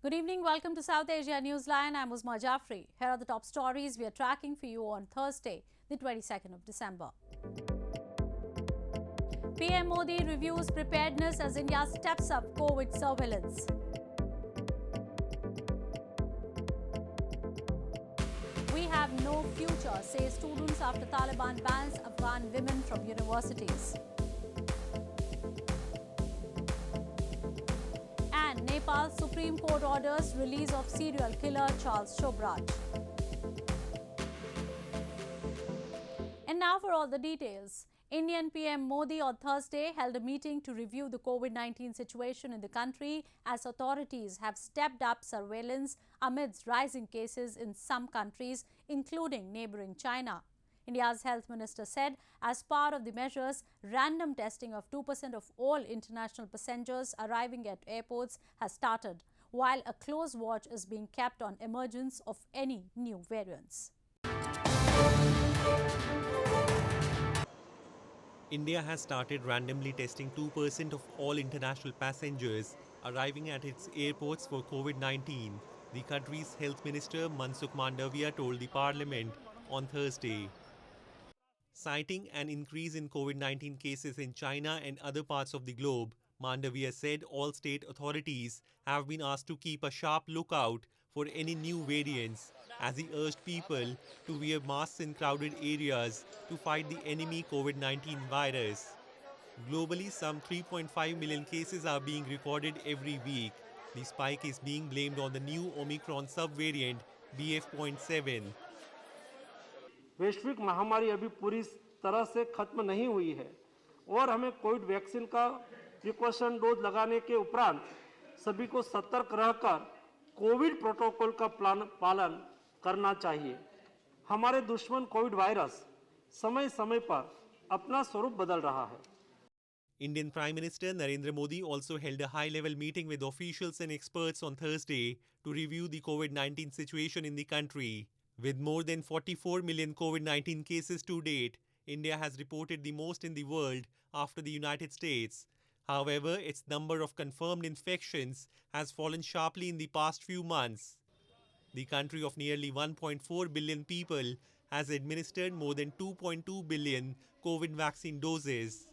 Good evening. Welcome to South Asia Newsline. I'm Uzma Jaffrey. Here are the top stories we are tracking for you on Thursday, the 22nd of December. PM Modi reviews preparedness as India steps up COVID surveillance. We have no future, say students after Taliban bans Afghan women from universities. And Nepal Supreme Court orders release of serial killer Charles Sobhraj. And now for all the details. Indian PM Modi on Thursday held a meeting to review the COVID-19 situation in the country as authorities have stepped up surveillance amidst rising cases in some countries, including neighboring China. India's health minister said as part of the measures, random testing of 2% of all international passengers arriving at airports has started, while a close watch is being kept on emergence of any new variants. India has started randomly testing 2% of all international passengers arriving at its airports for COVID-19, the country's health minister Mansukh Mandavia told the parliament on Thursday. Citing an increase in COVID-19 cases in China and other parts of the globe, Mandavia said all state authorities have been asked to keep a sharp lookout for any new variants, as he urged people to wear masks in crowded areas to fight the enemy COVID-19 virus. Globally, some 3.5 million cases are being recorded every week. The spike is being blamed on the new Omicron subvariant BF.7. वैश्विक महामारी अभी पूरी तरह से खत्म नहीं हुई है और हमें कोविड वैक्सीन का प्रिकॉशन डोज लगाने के उपरांत सभी को सतर्क रहकर कोविड प्रोटोकॉल का पालन करना चाहिए। हमारे दुश्मन कोविड वायरस समय-समय पर अपना स्वरूप बदल रहा है। Indian Prime Minister Narendra Modi also held a high-level meeting with officials and experts on Thursday to review the COVID-19 situation in the country. With more than 44 million COVID-19 cases to date, India has reported the most in the world after the United States. However, its number of confirmed infections has fallen sharply in the past few months. The country of nearly 1.4 billion people has administered more than 2.2 billion COVID vaccine doses.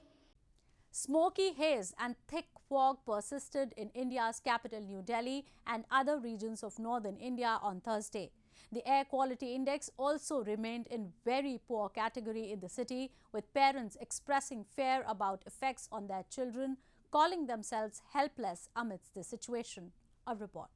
Smoky haze and thick fog persisted in India's capital New Delhi and other regions of northern India on Thursday. The air quality index also remained in very poor category in the city, with parents expressing fear about effects on their children, calling themselves helpless amidst the situation. A report.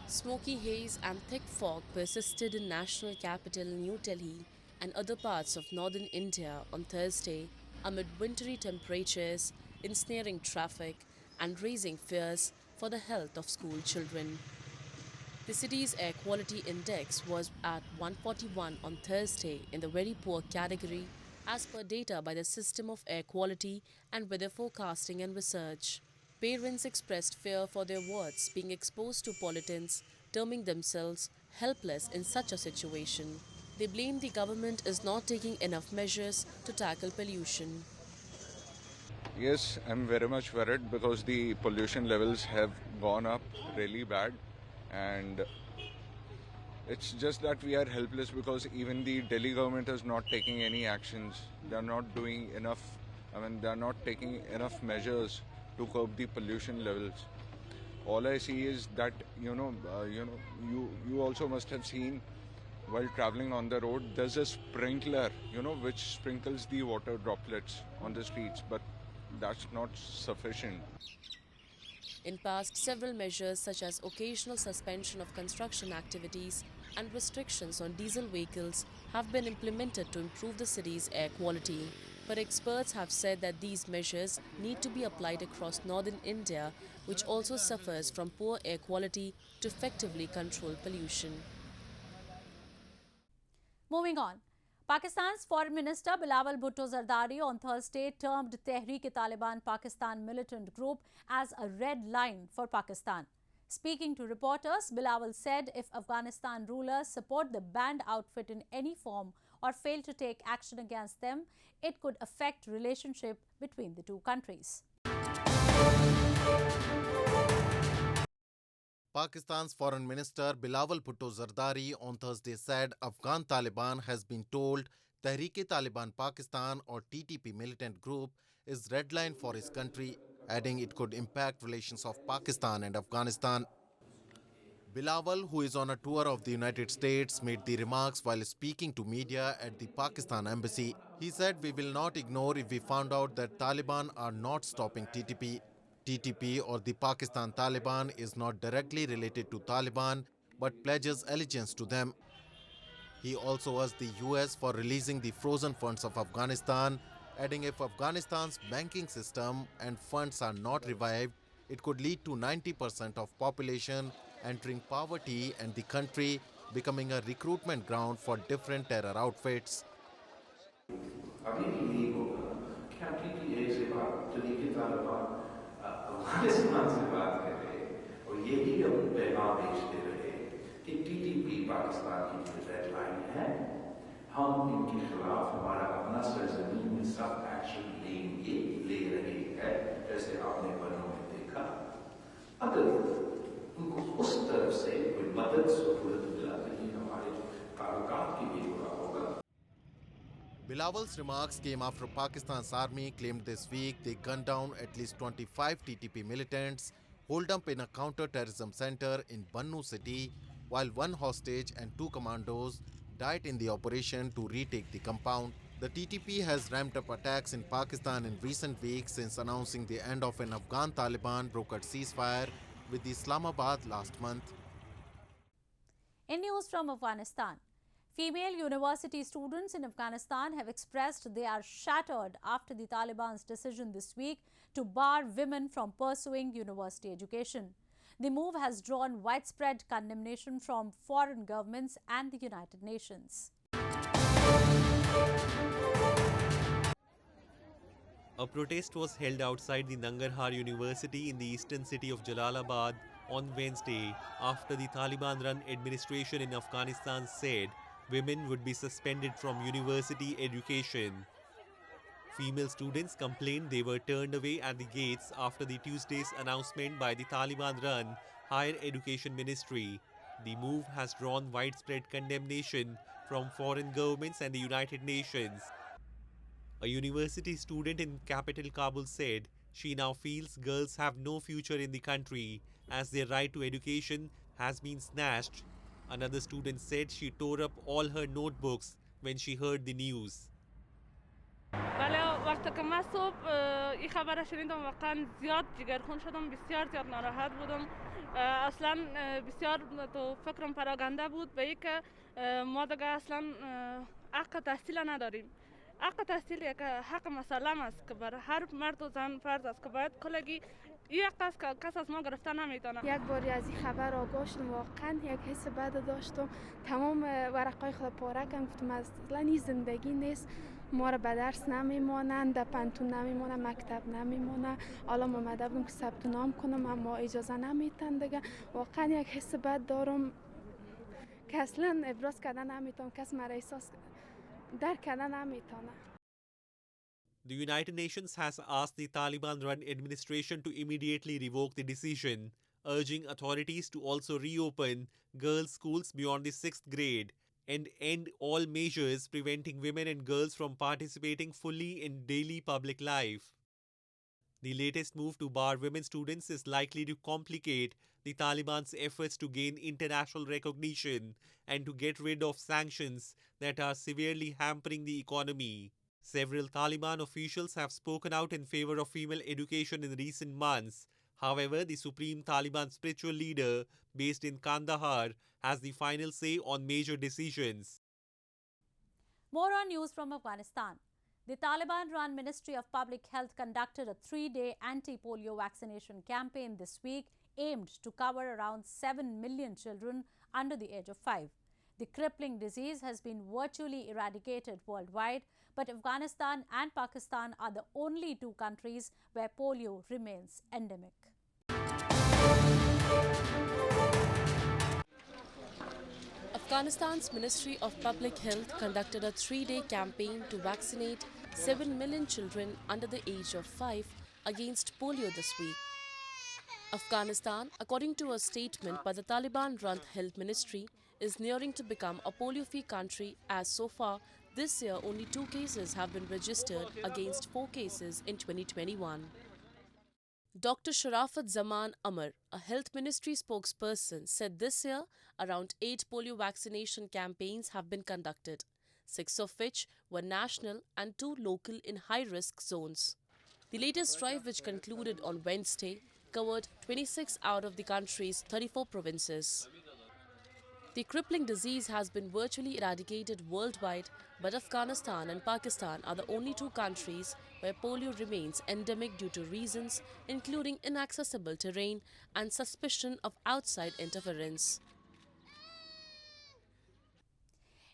Smoky haze and thick fog persisted in national capital New Delhi and other parts of northern India on Thursday amid wintry temperatures, ensnaring traffic and raising fears for the health of school children. The city's air quality index was at 141 on Thursday in the very poor category as per data by the System of Air Quality and Weather Forecasting and Research. Parents expressed fear for their wards being exposed to pollutants, terming themselves helpless in such a situation. They blame the government is not taking enough measures to tackle pollution. Yes, I'm very much worried because the pollution levels have gone up really bad, and it's just that we are helpless because even the Delhi government is not taking any actions. They are not doing enough. They are not taking enough measures to curb the pollution levels. All I see is that you also must have seen while traveling on the road, there's a sprinkler, which sprinkles the water droplets on the streets, but that's not sufficient. In past, several measures such as occasional suspension of construction activities and restrictions on diesel vehicles have been implemented to improve the city's air quality. But experts have said that these measures need to be applied across northern India, which also suffers from poor air quality, to effectively control pollution. Moving on. Pakistan's Foreign Minister Bilawal Bhutto-Zardari on Thursday termed Tehreek-i-Taliban Pakistan militant group as a red line for Pakistan. Speaking to reporters, Bilawal said if Afghanistan rulers support the banned outfit in any form or fail to take action against them, it could affect relationship between the two countries. Pakistan's Foreign Minister Bilawal Bhutto-Zardari on Thursday said Afghan Taliban has been told Tehreek-i-Taliban Pakistan or TTP militant group is red line for his country, adding it could impact relations of Pakistan and Afghanistan. Bilawal, who is on a tour of the United States, made the remarks while speaking to media at the Pakistan embassy. He said, "We will not ignore if we found out that Taliban are not stopping TTP. TTP or the Pakistan Taliban is not directly related to Taliban but pledges allegiance to them." He also urged the US for releasing the frozen funds of Afghanistan, adding if Afghanistan's banking system and funds are not revived, it could lead to 90% of population entering poverty and the country becoming a recruitment ground for different terror outfits. अभी भी यही होगा कि आप TTA से बात तहरीक-ए-तालिबान अफगानिस्तान से बात कर रहे और यही हम पैगाम भेजते रहे कि टीटीपी पाकिस्तान की जो रेड लाइन है हम इनके खिलाफ हमारा अपना सरजमीन में सख्त एक्शन ले रहे हैं जैसे आपने बनों में देखा अगर उनको उस तरफ से कोई मदद सहूलत मिला तो ये हमारे ताल्लुकात की भी बुरा होगा. Bilawal's remarks came after Pakistan's army claimed this week they gunned down at least 25 TTP militants holed up in a counter-terrorism center in Bannu city, while one hostage and 2 commandos died in the operation to retake the compound. The TTP has ramped up attacks in Pakistan in recent weeks since announcing the end of an Afghan Taliban brokered ceasefire with Islamabad last month. In news from Afghanistan, female university students in Afghanistan have expressed they are shattered after the Taliban's decision this week to bar women from pursuing university education. The move has drawn widespread condemnation from foreign governments and the United Nations. A protest was held outside the Nangarhar University in the eastern city of Jalalabad on Wednesday after the Taliban-run administration in Afghanistan said women would be suspended from university education. Female students complained they were turned away at the gates after the Tuesday's announcement by the Taliban-run Higher Education Ministry. The move has drawn widespread condemnation from foreign governments and the United Nations. A university student in capital Kabul said she now feels girls have no future in the country as their right to education has been snatched. Another student said she tore up all her notebooks when she heard the news. وقتی که من صبح این خبر شنیدم واقعا زیاد جگرخون شدم بسیار زیاد ناراحت بودم اصلا بسیار تو فکرم پراگنده بود به اینکه ما دیگه اصلا حق تحصیل نداریم حق تحصیل یک حق مسلم است که برای هر مرد و زن فرض است که باید کلگی این حق است که کس از ما گرفته نمیتونه. یک باری از این خبر آگاه شدم واقعا یک حس بد داشتم تمام ورقای خود پاره کردم گفتم اصلا این زندگی نیست ما را به درس نمیمانند در پنتون نمیمانند مکتب نمیمانند حالا ما اومده بودم که ثبت نام کنم اما اجازه نمیتن دیگه واقعا یک حس بد دارم که اصلا ابراز کردن نمیتونم کس مرا احساس درک کردن نمیتونه. The United Nations has asked the Taliban-run administration to immediately revoke the decision, urging authorities to also reopen girls' schools beyond the 6th grade and end all measures preventing women and girls from participating fully in daily public life. The latest move to bar women students is likely to complicate the Taliban's efforts to gain international recognition and to get rid of sanctions that are severely hampering the economy. Several Taliban officials have spoken out in favor of female education in recent months. However, the supreme Taliban spiritual leader, based in Kandahar, has the final say on major decisions. More on news from Afghanistan. The Taliban-run Ministry of Public Health conducted a 3-day anti-polio vaccination campaign this week aimed to cover around 7 million children under the age of 5. The crippling disease has been virtually eradicated worldwide, but Afghanistan and Pakistan are the only 2 countries where polio remains endemic. Afghanistan's Ministry of Public Health conducted a 3-day campaign to vaccinate 7 million children under the age of 5 against polio this week. Afghanistan, according to a statement by the Taliban-run Health Ministry, is nearing to become a polio-free country as so far this year only 2 cases have been registered against 4 cases in 2021. Dr. Sharafat Zaman Amar, a health ministry spokesperson, said this year around 8 polio vaccination campaigns have been conducted, 6 of which were national and 2 local in high-risk zones. The latest drive, which concluded on Wednesday, covered 26 out of the country's 34 provinces. The crippling disease has been virtually eradicated worldwide, but Afghanistan and Pakistan are the only 2 countries where polio remains endemic due to reasons including inaccessible terrain and suspicion of outside interference.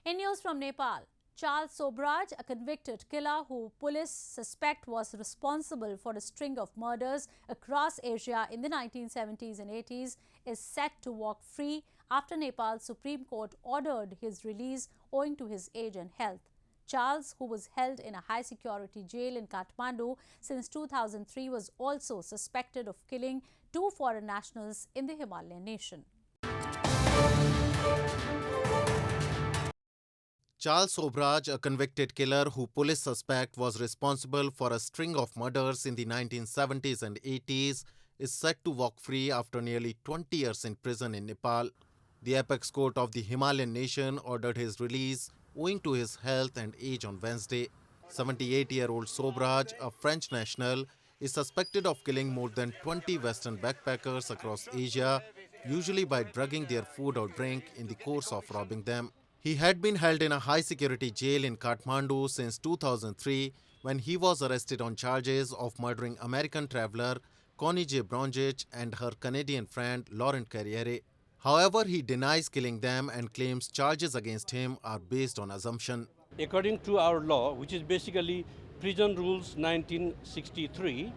In news from Nepal, Sobhraj, a convicted killer who police suspect was responsible for a string of murders across Asia in the 1970s and 80s, is set to walk free after Nepal's Supreme Court ordered his release owing to his age and health. Charles, who was held in a high-security jail in Kathmandu since 2003, was also suspected of killing 2 foreign nationals in the Himalayan nation. Charles Sobhraj, a convicted killer who police suspect was responsible for a string of murders in the 1970s and 80s, is set to walk free after nearly 20 years in prison in Nepal. The apex court of the Himalayan nation ordered his release owing to his health and age on Wednesday. 78-year-old Sobhraj, a French national, is suspected of killing more than 20 Western backpackers across Asia, usually by drugging their food or drink in the course of robbing them. He had been held in a high-security jail in Kathmandu since 2003 when he was arrested on charges of murdering American traveler Connie J. Bronjich and her Canadian friend Laurent Carriere. However, he denies killing them and claims charges against him are based on assumption. According to our law, which is basically Prison Rules 1963,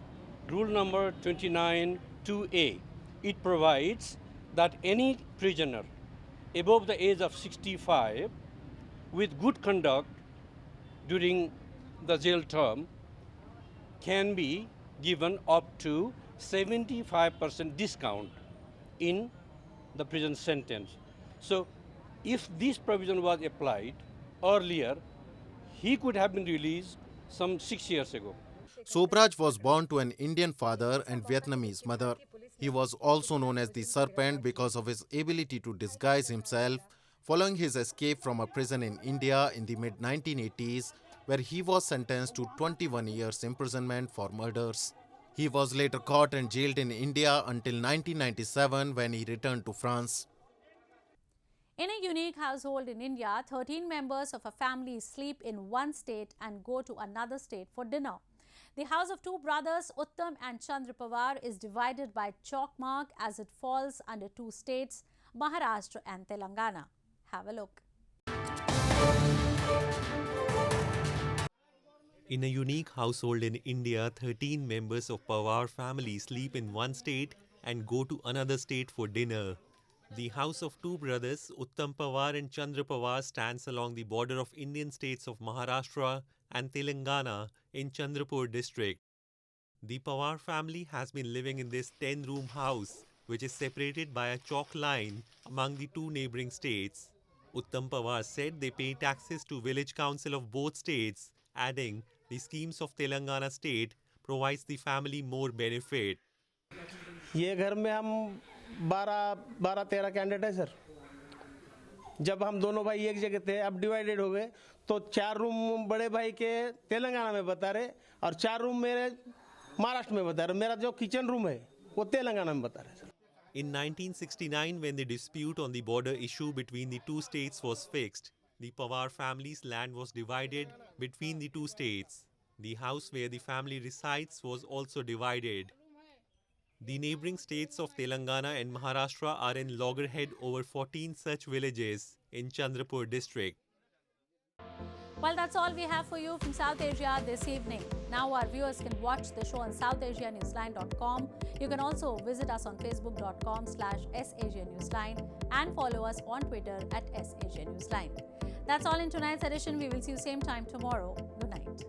rule number 29(2)A, it provides that any prisoner above the age of 65 with good conduct during the jail term can be given up to 75% discount in the prison sentence. So if this provision was applied earlier, he could have been released some 6 years ago. Sobhraj was born to an Indian father and Vietnamese mother. He was also known as the Serpent because of his ability to disguise himself following his escape from a prison in India in the mid-1980s, where he was sentenced to 21 years imprisonment for murders. He was later caught and jailed in India until 1997 when he returned to France. In a unique household in India, 13 members of a family sleep in one state and go to another state for dinner. The house of 2 brothers, Uttam and Chandra Pawar, is divided by chalk mark as it falls under 2 states, Maharashtra and Telangana. Have a look. In a unique household in India, 13 members of Pawar family sleep in one state and go to another state for dinner. The house of 2 brothers, Uttam Pawar and Chandra Pawar, stands along the border of Indian states of Maharashtra and Telangana in Chandrapur district. The Pawar family has been living in this 10-room house, which is separated by a chalk line among the 2 neighboring states. Uttam Pawar said they pay taxes to village council of both states, adding the schemes of Telangana state provides the family more benefit. ये घर में हम 12-13 candidate है sir. जब हम दोनों भाई एक जगह थे, अब डिवाइडेड हो गए, तो 4 रूम बड़े भाई के तेलंगाना में बता रहे और 4 रूम मेरे महाराष्ट्र में बता रहे. मेरा जो किचन रूम है वो तेलंगाना में बता रहे sir. In 1969, when the dispute on the border issue between the 2 states was fixed, the Pawar family's land was divided between the 2 states. The house where the family resides was also divided. The neighboring states of Telangana and Maharashtra are in loggerhead over 14 such villages in Chandrapur district. Well, that's all we have for you from South Asia this evening. Now our viewers can watch the show on SouthAsiaNewsline.com. You can also visit us on Facebook.com/SAsiaNewsline and follow us on Twitter @SAsiaNewsline. That's all in tonight's edition. We will see you same time tomorrow. Good night.